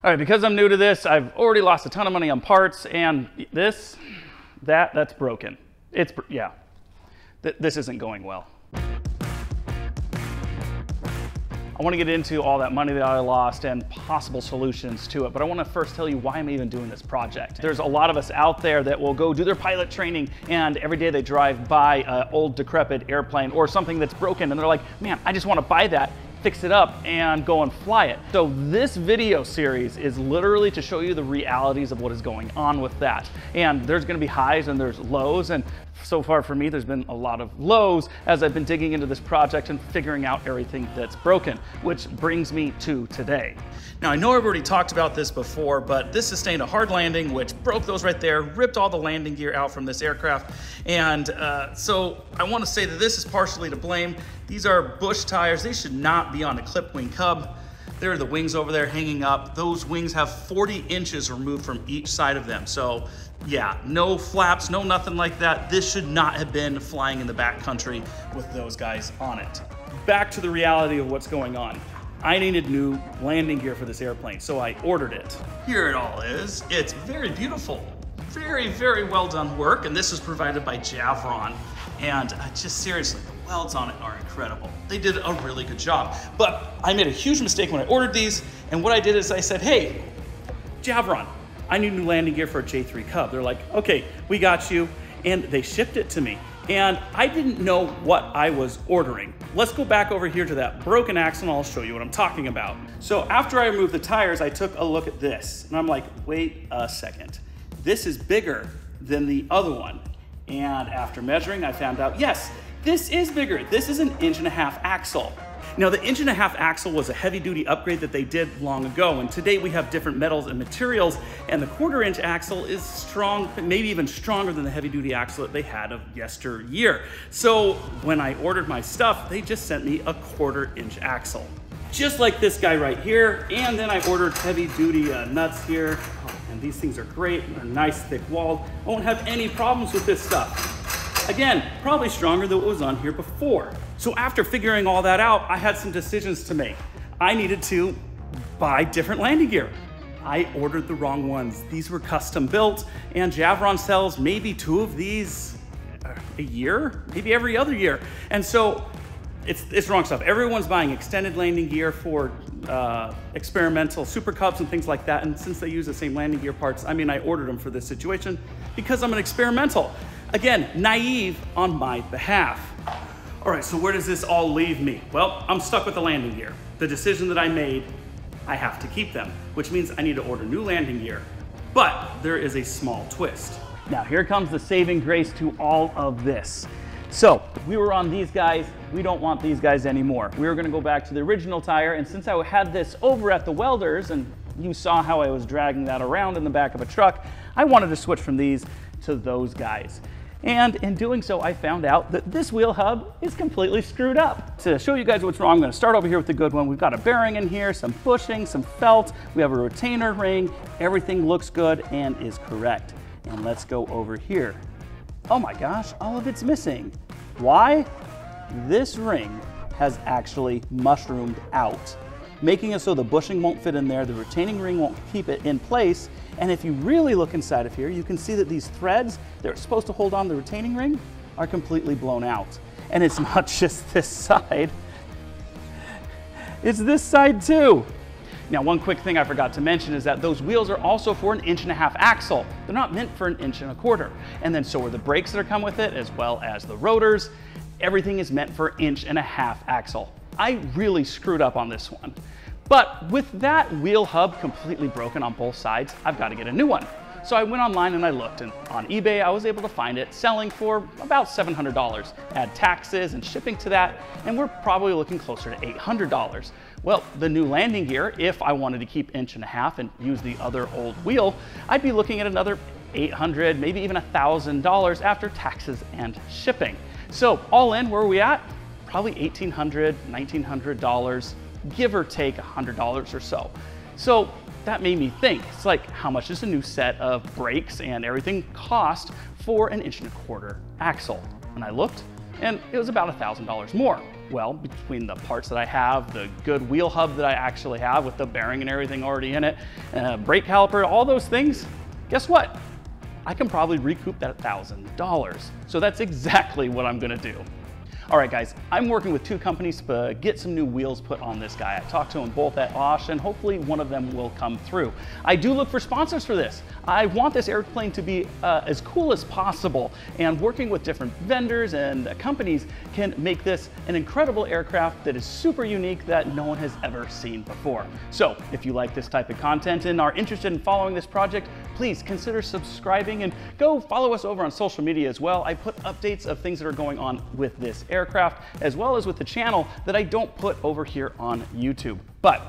All right, because I'm new to this, I've already lost a ton of money on parts, and that's broken. Yeah, this isn't going well. I want to get into all that money that I lost and possible solutions to it, but I want to first tell you why I'm even doing this project. There's a lot of us out there that will go do their pilot training, and every day they drive by an old decrepit airplane or something that's broken, and they're like, man, I just want to buy that, fix it up, and go and fly it. So this video series is literally to show you the realities of what is going on with that. And there's gonna be highs and there's lows, and so far for me, there's been a lot of lows as I've been digging into this project and figuring out everything that's broken, which brings me to today. Now, I know I've already talked about this before, but this sustained a hard landing, which broke those right there, ripped all the landing gear out from this aircraft. And so I want to say that this is partially to blame. These are Bush tires. They should not be on a clip wing Cub. There are the wings over there hanging up. Those wings have 40 inches removed from each side of them. So yeah, no flaps, no nothing like that. This should not have been flying in the backcountry with those guys on it. Back to the reality of what's going on. I needed new landing gear for this airplane, so I ordered it. Here it all is. It's very beautiful. Very, very well done work, and this is provided by Javron. And just seriously, the welds on it are incredible. They did a really good job. But I made a huge mistake when I ordered these, and what I did is I said, hey, Javron, I need new landing gear for a J3 Cub. They're like, okay, we got you, and they shipped it to me. And I didn't know what I was ordering. Let's go back over here to that broken axle and I'll show you what I'm talking about. So after I removed the tires, I took a look at this and I'm like, wait a second. This is bigger than the other one. And after measuring, I found out, yes, this is bigger. This is an 1.5 inch axle. Now, the 1.5 inch axle was a heavy duty upgrade that they did long ago. And today we have different metals and materials, and the 1/4 inch axle is strong, maybe even stronger than the heavy duty axle that they had of yesteryear. So when I ordered my stuff, they just sent me a 1/4 inch axle, just like this guy right here. And then I ordered heavy duty nuts here. Oh, and these things are great. They're nice, thick walled. I won't have any problems with this stuff. Again, probably stronger than what was on here before. So after figuring all that out, I had some decisions to make. I needed to buy different landing gear. I ordered the wrong ones. These were custom built, and Javron sells maybe 2 of these a year, maybe every other year. And so it's wrong stuff. Everyone's buying extended landing gear for experimental Super Cubs and things like that. And since they use the same landing gear parts, I mean, I ordered them for this situation because I'm an experimental. Again, naive on my behalf. All right, so where does this all leave me? Well, I'm stuck with the landing gear. The decision that I made, I have to keep them, which means I need to order new landing gear. But there is a small twist. Now here comes the saving grace to all of this. So we were on these guys. We don't want these guys anymore. We were gonna go back to the original tire, and since I had this over at the welders, and you saw how I was dragging that around in the back of a truck, I wanted to switch from these to those guys. And in doing so, I found out that this wheel hub is completely screwed up. To show you guys what's wrong, I'm gonna start over here with the good one. We've got a bearing in here, some bushing, some felt. We have a retainer ring. Everything looks good and is correct. And let's go over here. Oh my gosh, all of it's missing. Why? This ring has actually mushroomed out, making it so the bushing won't fit in there, the retaining ring won't keep it in place, and if you really look inside of here, you can see that these threads that are supposed to hold on the retaining ring are completely blown out. And it's not just this side, it's this side too. Now, one quick thing I forgot to mention is that those wheels are also for an 1.5 inch axle. They're not meant for an 1.25 inch. And then so are the brakes that come with it, as well as the rotors. Everything is meant for 1.5 inch axle. I really screwed up on this one. But with that wheel hub completely broken on both sides, I've got to get a new one. So I went online and I looked, and on eBay, I was able to find it selling for about $700. Add taxes and shipping to that, and we're probably looking closer to $800. Well, the new landing gear, if I wanted to keep 1.5 inch and use the other old wheel, I'd be looking at another $800, maybe even $1,000 after taxes and shipping. So all in, where are we at? Probably $1,800, $1,900, give or take $100 or so. So that made me think, it's like, how much does a new set of brakes and everything cost for an 1.25 inch axle? And I looked, and it was about $1,000 more. Well, between the parts that I have, the good wheel hub that I actually have with the bearing and everything already in it, brake caliper, all those things, guess what? I can probably recoup that $1,000. So that's exactly what I'm gonna do. All right, guys, I'm working with 2 companies to get some new wheels put on this guy. I talked to them both at Osh, and hopefully one of them will come through. I do look for sponsors for this. I want this airplane to be as cool as possible, and working with different vendors and companies can make this an incredible aircraft that is super unique that no one has ever seen before. So if you like this type of content and are interested in following this project, please consider subscribing and go follow us over on social media as well. I put updates of things that are going on with this aircraft, as well as with the channel that I don't put over here on YouTube. But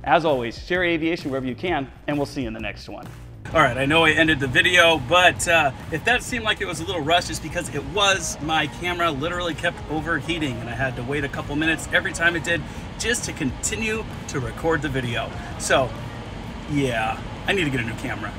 as always, share aviation wherever you can, and we'll see you in the next one. All right, I know I ended the video, but if that seemed like it was a little rushed, it's because it was. My camera literally kept overheating, and I had to wait a couple minutes every time it did just to continue to record the video. So yeah, I need to get a new camera.